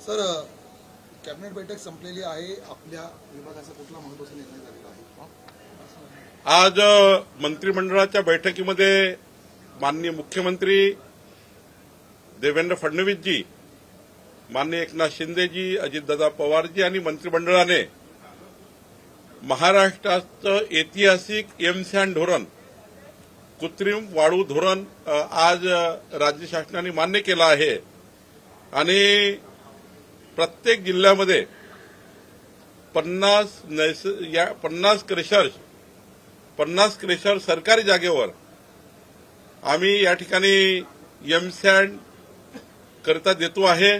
Sir, cabinet बैठक संपलेली आहे. आपल्या विभागाचा कुठला महत्त्वाचा निर्णय झालेला आहे? आज मंत्रिमंडळाच्या बैठकीमध्ये माननीय मुख्यमंत्री देवेंद्र फडणवीसजी, माननीय एकनाथ शिंदेजी, अजितदादा पवारजी आणि मंत्रिमंडळाने महाराष्ट्राचं ऐतिहासिक एमसँड धोरण, कृत्रिम वाळू धोरण आज राज्य शासनाने मान्य केलं आहे आणि प्रत्येक जिल्ह्यामध्ये 50 क्रेशर सरकारी जागेवर आम्ही या ठिकाणी एमसँड करता देतो आहे.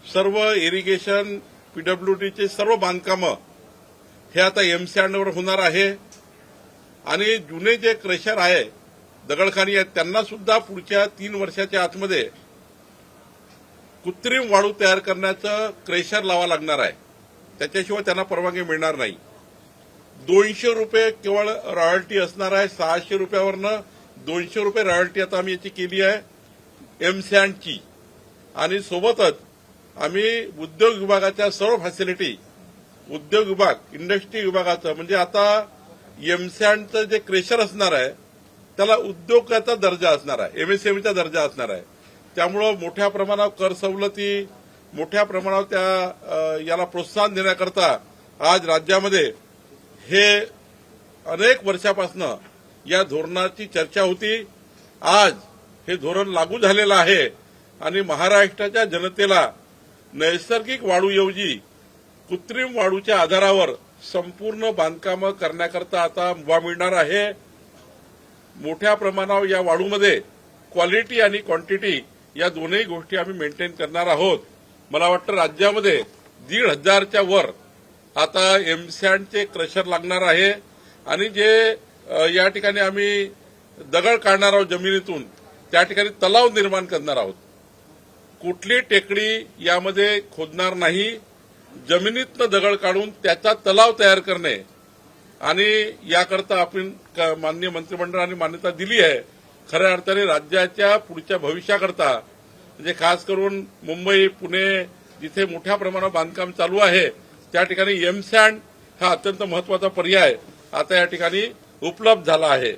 सर्व इरिगेशन, पीडब्ल्यूडीचे सर्व बांधकामं हे आता एमसँडवर होणार आहे आणि जुने जे क्रेशर आहे, दगडखानी आहेत, त्यांना सुद्धा पुढच्या 3 वर्षाच्या आतमध्ये कृत्रिम वाळू तयार करण्याचं क्रेशर लावा लागणार आहे. त्याच्याशिवाय त्यांना परवानगी मिळणार नाही. 200 रुपये केवळ रॉयल्टी असणार आहे. 600 रुपयावरनं 200 रुपये रॉयल्टी आता आम्ही याची केली आहे एमसँडची. आणि सोबतच आम्ही उद्योग विभागाच्या सर्व फॅसिलिटी, उद्योग विभाग, इंडस्ट्री विभागाचं, म्हणजे आता एमसँडचं जे क्रेशर असणार आहे त्याला उद्योगाचा दर्जा असणार आहे, एमएसएमईचा दर्जा असणार आहे. त्यामुळं मोठ्या प्रमाणावर कर सवलती, मोठ्या प्रमाणावर याला प्रोत्साहन देण्याकरता आज राज्यामध्ये हे अनेक वर्षापासून या धोरणाची चर्चा होती. आज हे धोरण लागू झालेलं आहे आणि महाराष्ट्राच्या जनतेला नैसर्गिक वाळूऐवजी कृत्रिम वाळूच्या आधारावर संपूर्ण बांधकामं करण्याकरता आता मुभा मिळणार आहे. मोठ्या प्रमाणावर या वाळूमध्ये क्वालिटी आणि क्वांटिटी या दोन्ही गोष्टी आम्ही मेंटेन करणार आहोत. मला वाटतं राज्यामध्ये 1,500च्या वर आता एमसँडचे क्रशर लागणार आहे आणि जे या ठिकाणी आम्ही दगड काढणार आहोत जमिनीतून, त्या ठिकाणी तलाव निर्माण करणार आहोत. कुठली टेकडी यामध्ये खोदणार नाही. जमिनीतनं दगड काढून त्याचा तलाव तयार करणे आणि याकरता आपण माननीय मंत्रिमंडळाने मान्यता दिली आहे. खऱ्या अर्थाने राज्याच्या पुढच्या भविष्याकरता, म्हणजे खास करून मुंबई, पुणे जिथे मोठ्या प्रमाणावर बांधकाम चालू आहे त्या ठिकाणी एमसँड हा अत्यंत महत्वाचा पर्याय आता या ठिकाणी उपलब्ध झाला आहे.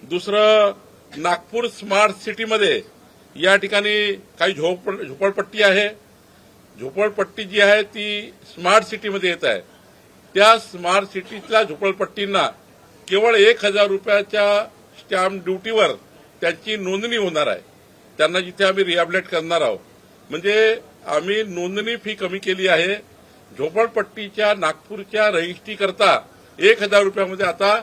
दुसरं, नागपूर स्मार्ट सिटीमध्ये या ठिकाणी काही झोपडपट्टी आहे. झोपडपट्टी जी आहे ती स्मार्ट सिटीमध्ये येत आहे. त्या स्मार्ट सिटीतल्या झोपडपट्टींना केवळ 1,000 रुपयाच्या स्टॅम्प ड्युटीवर त्यांची नोंदणी होणार आहे. त्यांना जिथे आम्ही रिहॅबिलेट करणार आहोत, म्हणजे आम्ही नोंदणी फी कमी केली आहे. झोपडपट्टीच्या नागपूरच्या रजिस्ट्रीकरता 1,000 रुपयामध्ये आता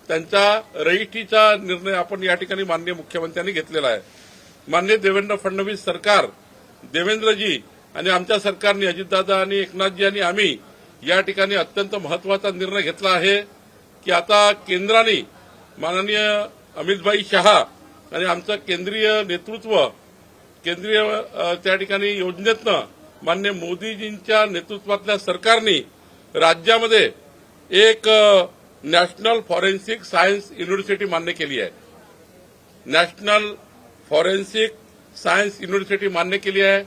त्यांचा रजिस्ट्रीचा निर्णय आपण या ठिकाणी माननीय मुख्यमंत्र्यांनी घेतलेला आहे. माननीय देवेंद्र फडणवीस सरकार, देवेंद्रजी आणि आमच्या सरकारने, अजितदादा आणि एकनाथजी आणि आम्ही या ठिकाणी अत्यंत महत्वाचा निर्णय घेतला आहे की आता केंद्राने, माननीय अमितभाई शहा आणि आमचं केंद्रीय नेतृत्व, केंद्रीय त्या ठिकाणी योजनेतनं माननीय मोदीजींच्या नेतृत्वातल्या सरकारने राज्यामध्ये एक नॅशनल फॉरेन्सिक सायन्स युनिव्हर्सिटी मान्य केली आहे. नॅशनल फॉरेन्सिक सायन्स युनिव्हर्सिटी मान्य केली आहे.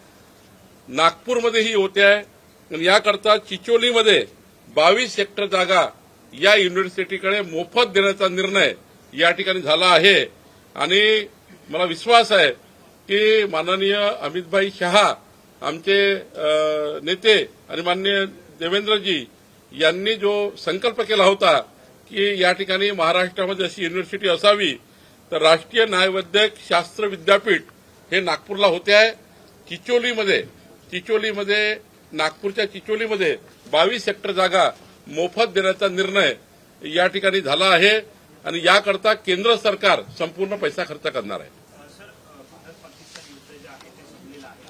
नागपूरमध्येही होते आहे आणि याकरता चिचोलीमध्ये 22 हेक्टर जागा या युनिव्हर्सिटीकडे मोफत देण्याचा निर्णय या ठिकाणी झाला आहे. आणि मला विश्वास आहे की माननीय अमितभाई शहा, आमचे नेते, आणि माननीय देवेंद्रजी यांनी जो संकल्प केला होता की या ठिकाणी महाराष्ट्रामध्ये अशी युनिव्हर्सिटी असावी, तर राष्ट्रीय न्यायवैद्यक शास्त्र विद्यापीठ हे नागपूरला होते आहे. चिचोलीमध्ये नागपूरच्या चिचोलीमध्ये 22 हेक्टर जागा मोफत देण्याचा निर्णय या ठिकाणी झाला आहे आणि याकरता केंद्र सरकार संपूर्ण पैसा खर्च करणार आहे. सर, भारत पाकिस्तान युद्ध जे आहे ते संपलेलं आहे,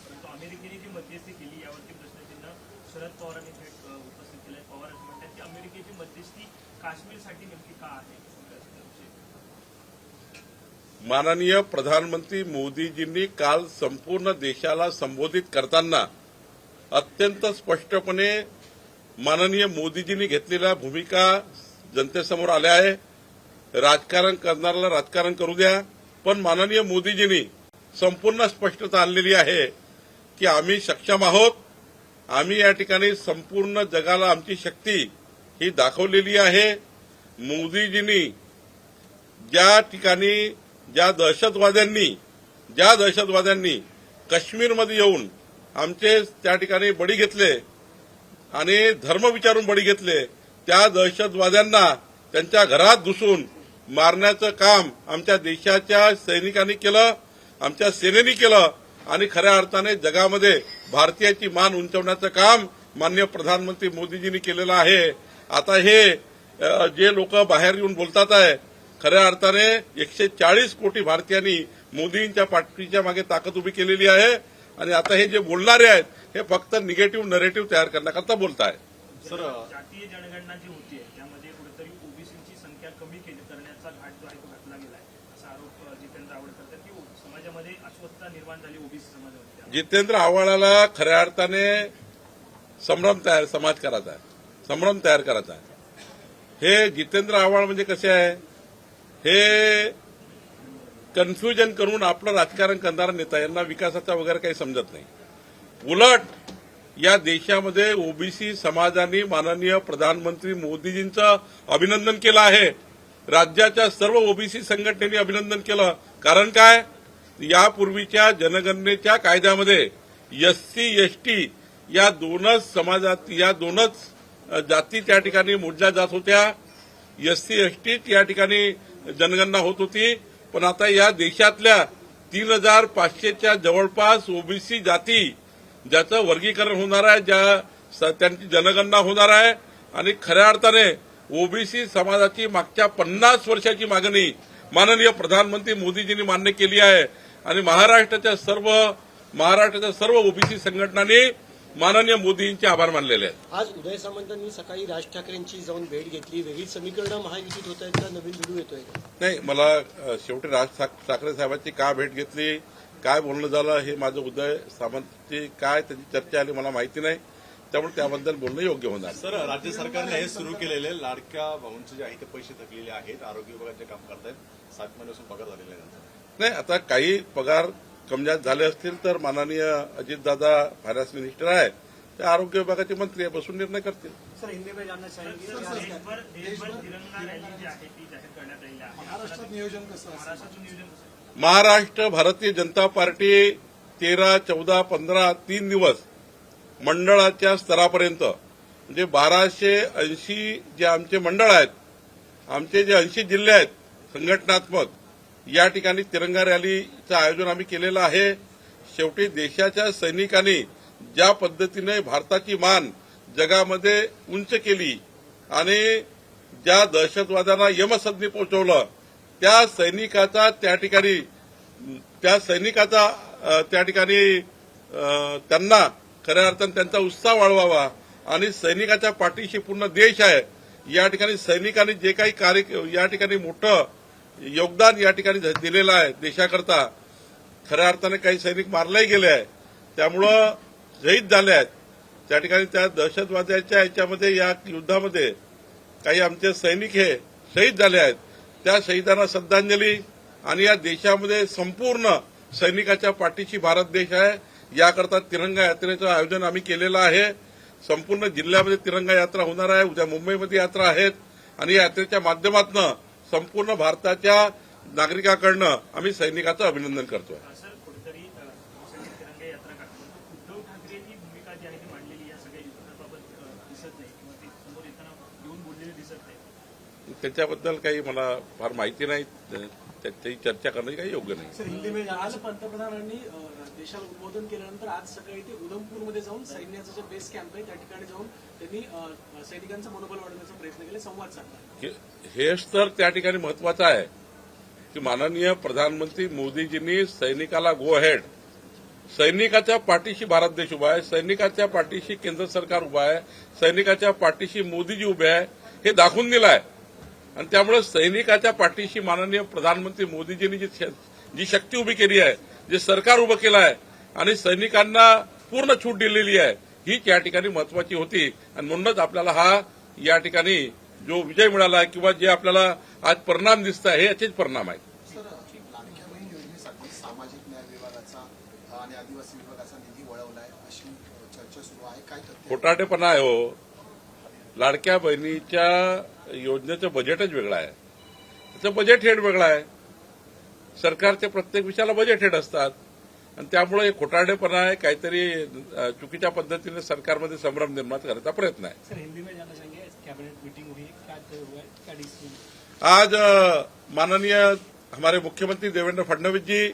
परंतु अमेरिकेने जी मध्यस्थी केली यावरती प्रश्नचिन्ह शरद पवारांनी थेट उपस्थित केलं. पवार असं म्हणतात की अमेरिकेची मध्यस्थी काश्मीरसाठी नेमकी का आहे? माननीय प्रधानमंत्री मोदीजींनी काल संपूर्ण देशाला संबोधित करताना अत्यंत स्पष्टपणे माननीय मोदीजींनी घेतलेल्या भूमिका जनतेसमोर आल्या आहे. राजकारण करणाऱ्याला राजकारण करू द्या, पण माननीय मोदीजींनी संपूर्ण स्पष्टता आणलेली आहे की आम्ही सक्षम आहोत. आम्ही या ठिकाणी संपूर्ण जगाला आमची शक्ती ही दाखवलेली आहे. मोदीजींनी ज्या ठिकाणी ज्या दहशतवाद्यांनी काश्मीरमध्ये येऊन आमचे त्या ठिकाणी बळी घेतले आणि धर्म विचारून बळी घेतले, त्या दहशतवाद्यांना त्यांच्या घरात घुसून मारण्याचं काम आमच्या देशाच्या सैनिकांनी केलं, आमच्या सेनेने केलं आणि खऱ्या अर्थाने जगामध्ये भारतीयाची मान उंचावण्याचं काम माननीय प्रधानमंत्री मोदीजींनी केलेलं आहे. आता हे जे लोक बाहेर येऊन बोलतात आहे, खऱ्या अर्थाने 140 कोटी भारतीयांनी मोदींच्या पाठीच्या मागे ताकद उभी केलेली आहे आणि आता हे जे बोलणारे आहेत हे फक्त निगेटिव्ह नरेटिव्ह तयार करण्याकरता बोलताय. सर, जातीय जनगणना जी होतीये त्यामध्ये कुठेतरी ओबीसीची संख्या कमी करण्याचा घाट जो आहे तो घातला गेलाय असा आरोप जितेंद्र आव्हाड करतात की समाजामध्ये अस्वस्थता निर्माण झाली ओबीसी समाजामध्ये. जितेंद्र आव्हाडाला खऱ्या अर्थाने संभ्रम तयार करायचा आहे. हे जितेंद्र आव्हाड म्हणजे कसे आहे, हे कन्फ्युजन करून आपलं राजकारण करणारा नेता, यांना विकासाचा वगैरे काही समजत नाही. उलट या देशामध्ये ओबीसी समाजाने माननीय प्रधानमंत्री मोदीजींचं अभिनंदन केलं आहे. राज्याच्या सर्व ओबीसी संघटनेने अभिनंदन केलं. कारण काय, यापूर्वीच्या जनगणनेच्या कायद्यामध्ये एससी एसटी या दोनच जाती त्या ठिकाणी मोडल्या जात होत्या. एससी एसटी या ठिकाणी जनगणना होत होती. पण आता या देशातल्या 3500च्या जवळपास ओबीसी जाती ज्याचं वर्गीकरण होणार आहे, त्यांची जनगणना होणार आहे आणि खऱ्या अर्थाने ओबीसी समाजाची मागच्या 50 वर्षाची मागणी माननीय प्रधानमंत्री मोदीजींनी मान्य केली आहे आणि महाराष्ट्राच्या सर्व ओबीसी संघटनांनी माननीय मोदींचे आभार मानलेले आहेत. आज उदय सामंतांनी सकाळी राज ठाकरेंची जाऊन भेट घेतली. वेगळी समीकरणं महायुतीत होत आहेत का, नवीन व्हिडिओ येतोय का? नाही, मला शेवटी राज ठाकरे साहेबांची का भेट घेतली, काय बोलणं झालं, हे माझं उदय सामंतची काय त्याची चर्चा आली मला माहिती नाही. त्यामुळे त्याबद्दल बोलणं योग्य होणार. सर, राज्य सरकारने हे सुरू केलेले लाडक्या भाऊंचे जे आहे ते पैसे थकलेले आहेत, आरोग्य विभागाचे काम करतायत, 7 महिन्यापासून पगार झालेला आहे. नाही, आता काही पगार कमजात झाले असतील तर माननीय अजितदादा फायनान्स मिनिस्टर आहे, ते आरोग्य विभागाचे मंत्री आहे, बसून निर्णय करतील. सर, हिंदी में जानना चाहेंगे देशभर तिरंगा रॅली जी आहे ती जाहीर करण्यात आलेली आहे. महाराष्ट्रात नियोजन कसं असेल? महाराष्ट्राचं नियोजन कसं आहे? महाराष्ट्र भारतीय जनता पार्टी 13, 14, 15 3 दिवस मंडळाच्या स्तरापर्यंत म्हणजे 1280 जे आमचे मंडळ आहेत, आमचे जे 80 जिल्हे आहेत संघटनात्मक, या ठिकाणी तिरंगा रॅलीचं आयोजन आम्ही केलेलं आहे. शेवटी देशाच्या सैनिकांनी ज्या पद्धतीने भारताची मान जगामध्ये उंच केली आणि ज्या दहशतवाद्यांना यमसदनी पोहोचवलं, त्या सैनिकाचा त्या ठिकाणी त्यांना खऱ्या अर्थाने त्यांचा उत्साह वाढवावा आणि सैनिकाच्या पाठीशी पूर्ण देश आहे. या ठिकाणी सैनिकांनी जे काही कार्य या ठिकाणी मोठं योगदान या ठिकाणी दिलेलं आहे देशाकरता, खऱ्या अर्थाने काही सैनिक मारलेही गेले आहे, त्यामुळं शहीद झाले आहेत. त्या ठिकाणी त्या दहशतवाद्याच्या याच्यामध्ये या युद्धामध्ये काही आमचे सैनिक हे शहीद झाले आहेत. त्या शहीदांना श्रद्धांजली आणि या देशामध्ये संपूर्ण सैनिकाच्या पाठीशी भारत देश आहे, याकरता तिरंगा यात्रेचं आयोजन आम्ही केलेलं आहे. संपूर्ण जिल्ह्यामध्ये तिरंगा यात्रा होणार आहे. उद्या मुंबईमध्ये यात्रा आहेत आणि या यात्रेच्या माध्यमातून संपूर्ण भारताच्या नागरिकांकडनं आम्ही सैनिकाचं अभिनंदन करतोय. सर, कुठेतरी तिरंगा यात्रा काढताना उद्धव ठाकरेंची भूमिका जी आहे ती मांडलेली या सगळ्या युद्धाबाबत दिसत नाही किंवा ती समोर येताना येऊन बोललेली दिसत नाही. त्याच्याबद्दल काही मला फार माहिती नाही, त्याची चर्चा करणं काही योग्य नाही. सर, हिंदी में आज पंतप्रधानांनी देशाला उद्बोधन केल्यानंतर आज सकाळी ते उधमपूरमध्ये जाऊन सैन्याचं जे बेस कॅम्प आहे त्या ठिकाणी जाऊन त्यांनी सैनिकांचं मनोबल वाढवण्याचा प्रयत्न केला, संवाद साधला. हेच तर त्या ठिकाणी महत्वाचं आहे की माननीय प्रधानमंत्री मोदीजींनी सैनिकाला गो अहेड, सैनिकाच्या पाठीशी भारत देश उभा आहे, सैनिकाच्या पाठीशी केंद्र सरकार उभा आहे, सैनिकाच्या पाठीशी मोदीजी उभे आहे, हे दाखवून दिलं आहे. आणि त्यामुळे सैनिकाच्या पाठीशी माननीय प्रधानमंत्री मोदीजींनी जी शक्ती उभी केली आहे, जे सरकार उभं केलं आहे आणि सैनिकांना पूर्ण सूट दिलेली आहे, हीच या ठिकाणी महत्वाची होती. आणि म्हणूनच आपल्याला हा या ठिकाणी जो विजय मिळाला किंवा जे आपल्याला आज परिणाम दिसत आहे हे याचेच परिणाम आहेत. सर, लाडक्या बहीण योजनेसाठी सामाजिक न्याय विभागाने आदिवासी विभागाचा निधी वळवलाय अशी चर्चा सुरू आहे. काय तथ्य? खोटाटेपणा आहे हो. लाडक्या बहिणीच्या योजनेचं बजेटच वेगळं आहे. त्याचं बजेट हेड वेगळं आहे. सरकारच्या प्रत्येक विषयाला बजेट हेड असतात आणि त्यामुळे हे खोटारडेपणा आहे. काहीतरी चुकीच्या पद्धतीने सरकारमध्ये संभ्रम निर्माण करण्याचा प्रयत्न आहे. सर हिंदी में जानना चाहेंगे, कैबिनेट मीटिंग हुई, क्या तय हुआ है, क्या डिसीजन? आज माननीय हमारे मुख्यमंत्री देवेंद्र फडणवीस जी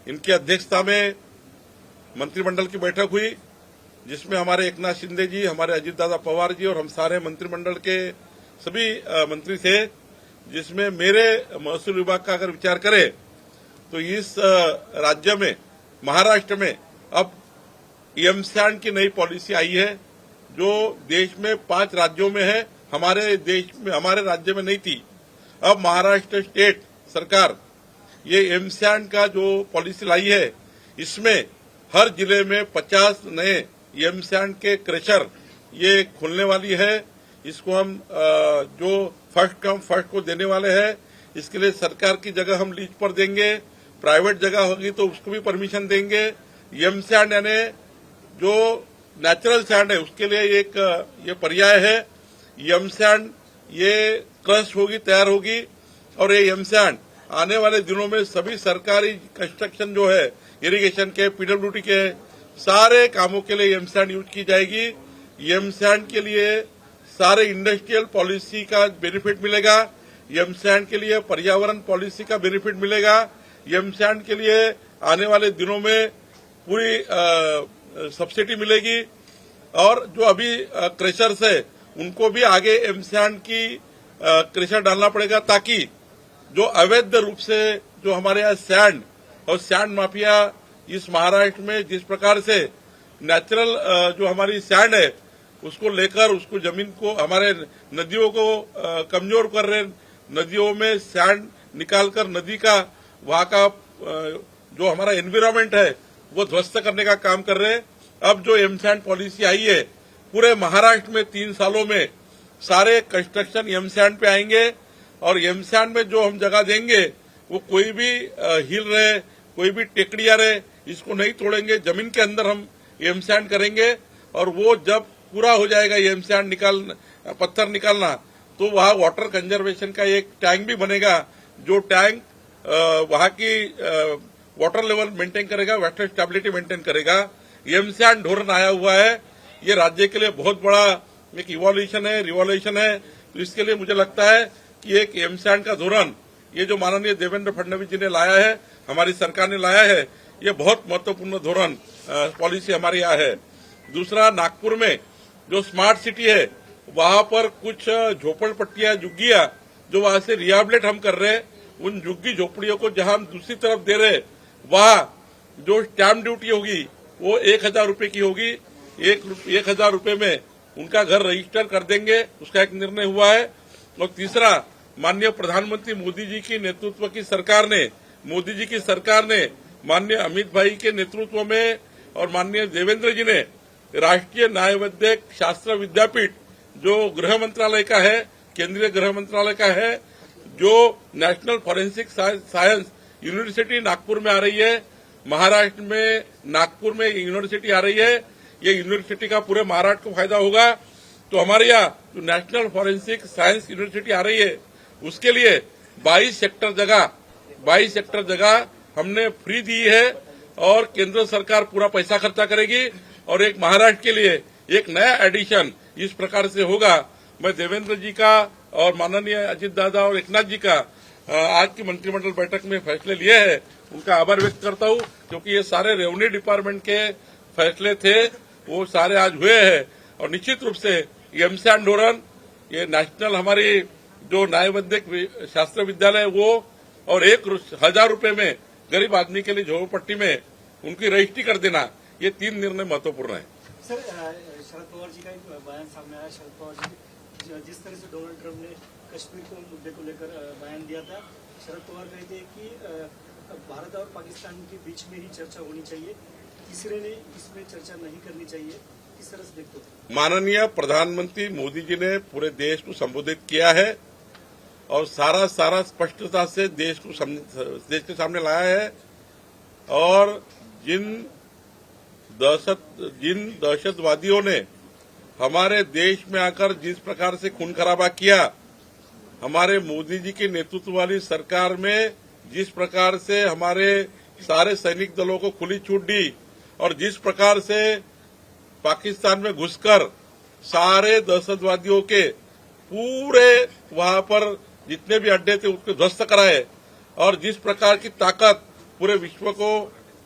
इनकी अध्यक्षता में मंत्रिमंडल की बैठक हुई, जिसमें हमारे एकनाथ शिंदे जी, हमारे अजीतदादा पवार जी और हम सारे मंत्रिमंडल के सभी मंत्री थे, जिसमें मेरे महसूल विभाग का अगर विचार करें तो इस राज्य में, महाराष्ट्र में अब एमसैंड की नई पॉलिसी आई है जो देश में 5 राज्यों में है. हमारे देश में, हमारे राज्य में नहीं थी. अब महाराष्ट्र स्टेट सरकार ये एमसैंड का जो पॉलिसी लाई है, इसमें हर जिले में 50 नए एमसैंड के क्रेशर ये खोलने वाली है. इसको हम जो फर्स्ट कम फर्स्ट को देने वाले हैं. इसके लिए सरकार की जगह हम लीज पर देंगे, प्राइवेट जगह होगी तो उसको भी परमिशन देंगे. एमसैंड यानी जो नेचुरल सैंड है उसके लिए एक ये पर्याय है. एमसैंड ये क्रश होगी, तैयार होगी और ये एमसैंड आने वाले दिनों में सभी सरकारी कंस्ट्रक्शन जो है, इरिगेशन के, पीडब्ल्यूडी के सारे कामों के लिए एमसैंड यूज की जाएगी. एमसैंड के लिए सारे इंडस्ट्रियल पॉलिसी का बेनिफिट मिलेगा. एमसैंड के लिए पर्यावरण पॉलिसी का बेनिफिट मिलेगा. एमसैंड के लिए आने वाले दिनों में पूरी सब्सिडी मिलेगी और जो अभी क्रेशर्स है उनको भी आगे एमसैंड की क्रेशर डालना पड़ेगा, ताकि जो अवैध रूप से जो हमारे यहाँ सैंड और सैंड माफिया इस महाराष्ट्र में जिस प्रकार से नेचुरल जो हमारी सैंड है उसको लेकर उसको जमीन को, हमारे नदियों को कमजोर कर रहे, नदियों में सैंड निकालकर नदी का वहां का जो हमारा एनवायरमेंट है वो ध्वस्त करने का काम कर रहे हैं. अब जो एमसैंड पॉलिसी आई है, पूरे महाराष्ट्र में 3 सालों में सारे कंस्ट्रक्शन एमसैंड पे आएंगे और एमसैंड में जो हम जगह देंगे वो कोई भी हिल रहे, कोई भी टेकड़िया रहे, इसको नहीं तोड़ेंगे. जमीन के अंदर हम एमसैंड करेंगे और वो जब पूरा हो जाएगा एमसैंड पत्थर निकालना, तो वहां वाटर कंजर्वेशन का एक टैंक भी बनेगा, जो टैंक वहां की वाटर लेवल मेंटेन करेगा, वाटर स्टेबिलिटी मेंटेन करेगा. एमसैंड धोरण आया हुआ है, ये राज्य के लिए बहुत बड़ा एक इवोल्यूशन है, रिवोल्यूशन है. तो इसके लिए मुझे लगता है कि एक एमसैंड का धोरण ये जो माननीय देवेंद्र फडणवीस जी ने लाया है, हमारी सरकार ने लाया है, ये बहुत महत्वपूर्ण धोरण पॉलिसी हमारे यहाँ है. दूसरा, नागपुर में जो स्मार्ट सिटी है वहां पर कुछ झोपड़पट्टियां, झुग्गियां जो वहां से रिहेबिलिट हम कर रहे हैं, उन झुग्गी झोपड़ियों को जहां हम दूसरी तरफ दे रहे, वहां जो स्टैम्प ड्यूटी होगी वो 1000 रूपये की होगी. 1000 रूपये में उनका घर रजिस्टर कर देंगे, उसका एक निर्णय हुआ है. और तीसरा, माननीय प्रधानमंत्री मोदी जी की नेतृत्व की सरकार ने, मोदी जी की सरकार ने माननीय अमित भाई के नेतृत्व में और माननीय देवेंद्र जी ने राष्ट्रीय न्यायवैद्यक शास्त्र विद्यापीठ जो गृह मंत्रालय का है, केंद्रीय गृह मंत्रालय का है, जो national forensic science university Nagpur में आ रही है, महाराष्ट्र में नागपुर में यूनिवर्सिटी आ रही है. ये यूनिवर्सिटी का पूरे महाराष्ट्र को फायदा होगा. तो हमारे यहाँ जो नेशनल फॉरेंसिक साइंस यूनिवर्सिटी आ रही है उसके लिए 22 हेक्टर जगह हमने फ्री दी है और केंद्र सरकार पूरा पैसा खर्चा करेगी और एक महाराष्ट्र के लिए एक नया एडिशन इस प्रकार से होगा. मैं देवेंद्र जी का और माननीय अजीत दादा और एकनाथ जी का आज की मंत्रिमंडल बैठक में फैसले लिए हैं, उनका आभार व्यक्त करता हूं, क्योंकि ये सारे रेवेन्यू डिपार्टमेंट के फैसले थे, वो सारे आज हुए हैं. और निश्चित रूप से एमसैंड धोरण, ये नेशनल हमारी जो न्यायवैद्यक शास्त्र विद्यालय वो, और 1000 रूपये में गरीब आदमी के लिए झोपड़पट्टी में उनकी रजिस्ट्री कर देना, ये 3 निर्णय महत्वपूर्ण है. सर, शरद पवार जी का एक बयान सामने आया. शरद पवार जी जिस तरह से डोनाल्ड ट्रंप ने कश्मीर को मुद्दे को लेकर बयान दिया था, शरद पवार कहते हैं कि भारत और पाकिस्तान के बीच में ही चर्चा होनी चाहिए, तीसरे ने इसमें चर्चा नहीं करनी चाहिए. किस तरह से देखते हो? माननीय प्रधानमंत्री मोदी जी ने पूरे देश को संबोधित किया है और सारा स्पष्टता से देश के सामने लाया है. और जिन जिन दहशतवादियों ने हमारे देश में आकर जिस प्रकार से खून खराबा किया, हमारे मोदी जी के नेतृत्व वाली सरकार में जिस प्रकार से हमारे सारे सैनिक दलों को खुली छूट दी और जिस प्रकार से पाकिस्तान में घुसकर सारे दहशतवादियों के पूरे वहां पर जितने भी अड्डे थे उसको ध्वस्त कराए और जिस प्रकार की ताकत पूरे विश्व को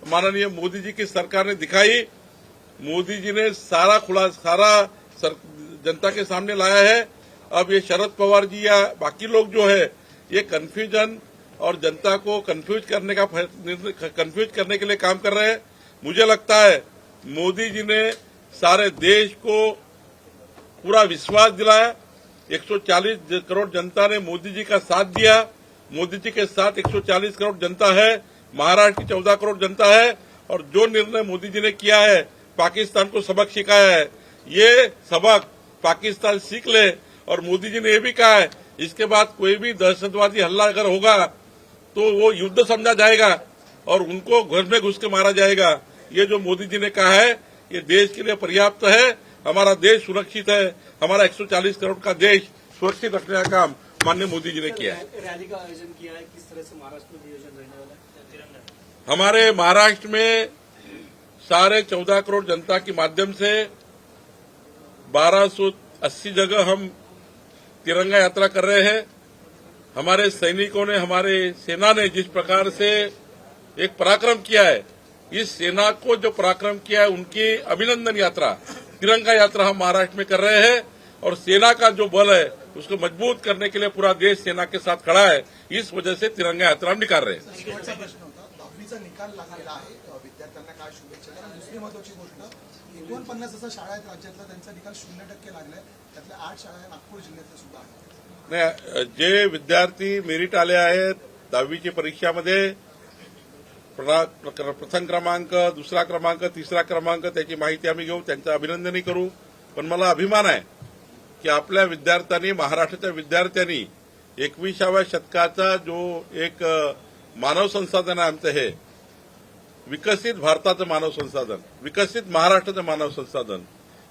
माननीय मोदी जी की सरकार ने दिखाई, मोदी जी ने सारा जनता के सामने लाया है। अब ये शरद पवार जी या बाकी लोग जो है ये कंफ्यूजन और जनता को कंफ्यूज करने के लिए काम कर रहे हैं। मुझे लगता है मोदी जी ने सारे देश को पूरा विश्वास दिलाया। 140 करोड़ जनता ने मोदी जी का साथ दिया। मोदी जी के साथ 140 करोड़ जनता है। महाराष्ट्र की 14 करोड़ जनता है और जो निर्णय मोदी जी ने किया है, पाकिस्तान को सबक सिखाया है, ये सबक पाकिस्तान सीख ले। और मोदी जी ने यह भी कहा है इसके बाद कोई भी दहशतवादी हल्ला अगर होगा तो वो युद्ध समझा जाएगा और उनको घर में घुस के मारा जाएगा। ये जो मोदी जी ने कहा है ये देश के लिए पर्याप्त है। हमारा देश सुरक्षित है। हमारा 140 करोड़ का देश सुरक्षित रखने का काम माननीय मोदी जी ने किया है। रैली का आयोजन किया है, किस तरह से महाराष्ट्र में आयोजन रहने वाला है? तिरंगा हमारे महाराष्ट्र में सारे 14 करोड़ जनता के माध्यम से 1280 जगह हम तिरंगा यात्रा कर रहे हैं। हमारे सैनिकों ने, हमारे सेना ने जिस प्रकार से एक पराक्रम किया है, इस सेना को जो पराक्रम किया है उनकी अभिनंदन यात्रा, तिरंगा यात्रा हम महाराष्ट्र में कर रहे हैं। और सेना का जो बल है उसको मजबूत करने के लिए पूरा देश सेना के साथ खड़ा है। इस वजह से तिरंगा यात्रा हम निकाल रहे हैं। शेवटचा प्रश्न होता, 10वीचा निकाल लागलेला आहे, विद्यार्थ्यांना काय शुभेच्छा द्या. आणि दुसरी महत्वाची गोष्ट, 49 अशा शाळा आहेत राज्यातल्या, त्यांचा निकाल 0% लागलाय. त्यातल्या 8 शाळा नागपूर जिल्ह्यातल्या सुद्धा आहेत. नाही, जे विद्यार्थी मेरिट आले आहेत 10वीची परीक्षामध्ये प्रथम क्रमांक, दुसरा क्रमांक, तिसरा क्रमांक, त्याची माहिती आम्ही घेऊ, त्यांचं अभिनंदनही करू. पण मला अभिमान आहे की आपल्या विद्यार्थ्यांनी, महाराष्ट्राच्या विद्यार्थ्यांनी 21व्या शतकाचा जो एक मानव संसाधन आहे आमचं, हे विकसित भारताचं मानव संसाधन, विकसित महाराष्ट्राचं मानव संसाधन,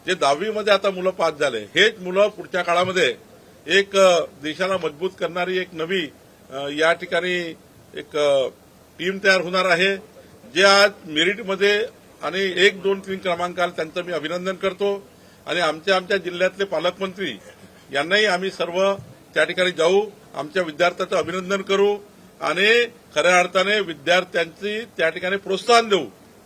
जे 10वीमध्ये आता मुलं पास झाले, हेच मुलं पुढच्या काळामध्ये एक देशाला मजबूत करणारी एक नवी या ठिकाणी एक टीम तयार होणार आहे. जे आज मेरिटमध्ये आणि 1, 2, 3 क्रमांकाला त्यांचं मी अभिनंदन करतो. आणि आमच्या जिल्ह्यातले पालकमंत्री यांनाही आम्ही सर्व त्या ठिकाणी जाऊ, आमच्या विद्यार्थ्यांचं अभिनंदन करू आणि खऱ्या अर्थाने विद्यार्थ्यांची त्या ठिकाणी प्रोत्साहन देऊ,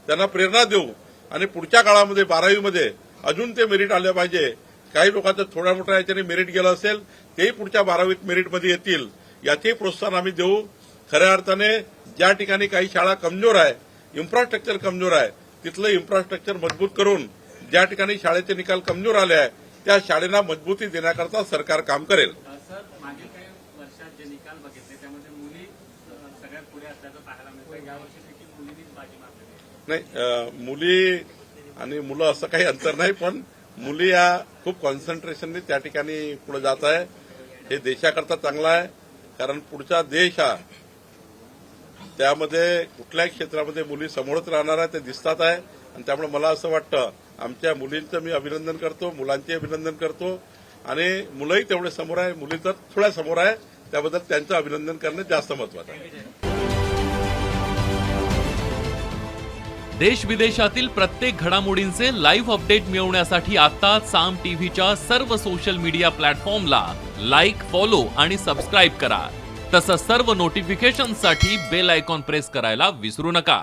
त्यांना प्रेरणा देऊ. आणि पुढच्या काळामध्ये 12वीमध्ये अजून ते मेरिट आले पाहिजे. काही लोकांचं थोड्या मोठ्या याच्याने मेरिट गेलं असेल, तेही पुढच्या 12वीत मेरिटमध्ये येतील, याचेही प्रोत्साहन आम्ही देऊ. खऱ्या अर्थाने ज्या ठिकाणी काही शाळा कमजोर आहे, इन्फ्रास्ट्रक्चर कमजोर आहे, तिथलं इन्फ्रास्ट्रक्चर मजबूत करून ज्या ठिकाणी शाळेचे निकाल कमजोर आले आहे त्या शाळेला मजबूती देण्याकरता सरकार काम करेल. सर, मागील काही वर्षात जे निकाल बघितले त्यामध्ये मुली सगळ्यात पुढे असल्याचं पाहायला मिळतं. यावर्षी देखील मुलींनीच बाजी मारली नाही, मुली आणि मुलं असं काही अंतर नाही, पण मुली या खूप कॉन्सन्ट्रेशनने त्या ठिकाणी पुढे जात आहे. हे देशाकरता चांगलं आहे, कारण पुढचा देश हा त्यामध्ये कुठल्याही क्षेत्रामध्ये मुली समोरच राहणार आहे, ते दिसतात आहे. आणि त्यामुळे मला असं वाटतं आमच्या मुलींचं मी अभिनंदन करतो, मुलांचे अभिनंदन करतो. आणि मुलंही तेवढे समोर आहे, मुली तर थोड्या समोर आहे, त्याबद्दल त्यांचं अभिनंदन करणं जास्त महत्वाचं आहे. देश विदेशातील प्रत्येक घडामोडींचे लाईव्ह अपडेट मिळवण्यासाठी आता साम टीव्हीच्या सर्व सोशल मीडिया प्लॅटफॉर्मला लाईक, फॉलो आणि सबस्क्राईब करा. तसंच सर्व नोटिफिकेशनसाठी बेल आयकॉन प्रेस करायला विसरू नका.